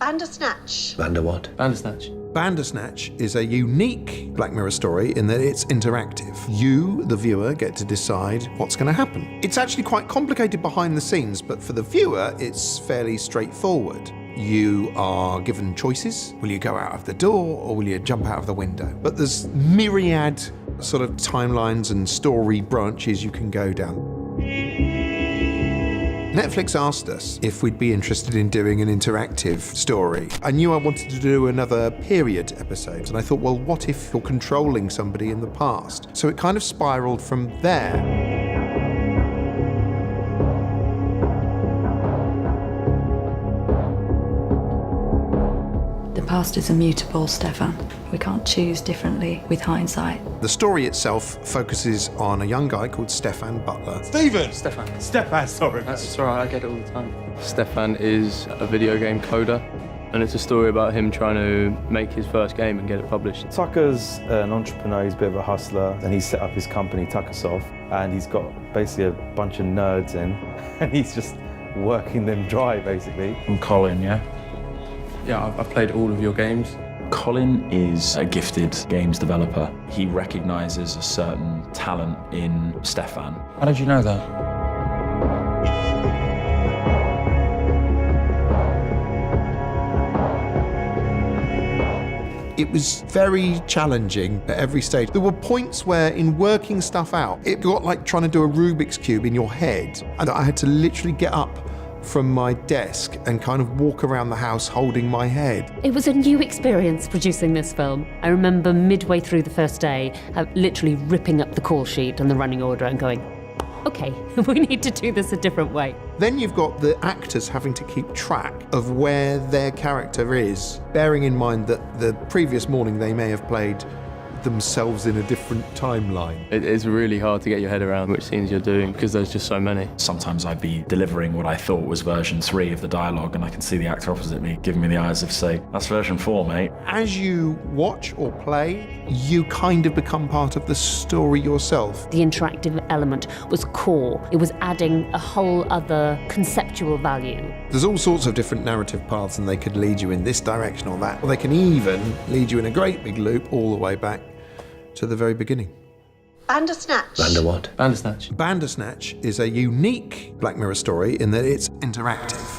Bandersnatch. Bander what? Bandersnatch. Bandersnatch is a unique Black Mirror story in that it's interactive. You, the viewer, get to decide what's going to happen. It's actually quite complicated behind the scenes, but for the viewer, it's fairly straightforward. You are given choices. Will you go out of the door or will you jump out of the window? But there's myriad sort of timelines and story branches you can go down. Netflix asked us if we'd be interested in doing an interactive story. I knew I wanted to do another period episode, and I thought, well, what if you're controlling somebody in the past? So it kind of spiraled from there. The past is immutable, Stefan. We can't choose differently with hindsight. The story itself focuses on a young guy called Stefan Butler. Stefan, sorry. That's all right, I get it all the time. Stefan is a video game coder, and it's a story about him trying to make his first game and get it published. Tucker's an entrepreneur, he's a bit of a hustler, and he's set up his company, Tuckersoft, and he's got basically a bunch of nerds in, and he's just working them dry, basically. I'm Colin, yeah? Yeah, I've played all of your games. Colin is a gifted games developer. He recognises a certain talent in Stefan. How did you know that? It was very challenging at every stage. There were points where, in working stuff out, it got like trying to do a Rubik's Cube in your head, and I had to literally get up from my desk and kind of walk around the house holding my head. It was a new experience producing this film. I remember midway through the first day, literally ripping up the call sheet and the running order and going, okay, we need to do this a different way. Then you've got the actors having to keep track of where their character is, bearing in mind that the previous morning they may have played themselves in a different timeline. It's really hard to get your head around which scenes you're doing because there's just so many. Sometimes I'd be delivering what I thought was version 3 of the dialogue, and I can see the actor opposite me giving me the eyes of, say, that's version 4, mate. As you watch or play, you kind of become part of the story yourself. The interactive element was core. It was adding a whole other conceptual value. There's all sorts of different narrative paths, and they could lead you in this direction or that, or they can even lead you in a great big loop all the way back to the very beginning. Bandersnatch. Bander what? Bandersnatch. Bandersnatch is a unique Black Mirror story in that it's interactive.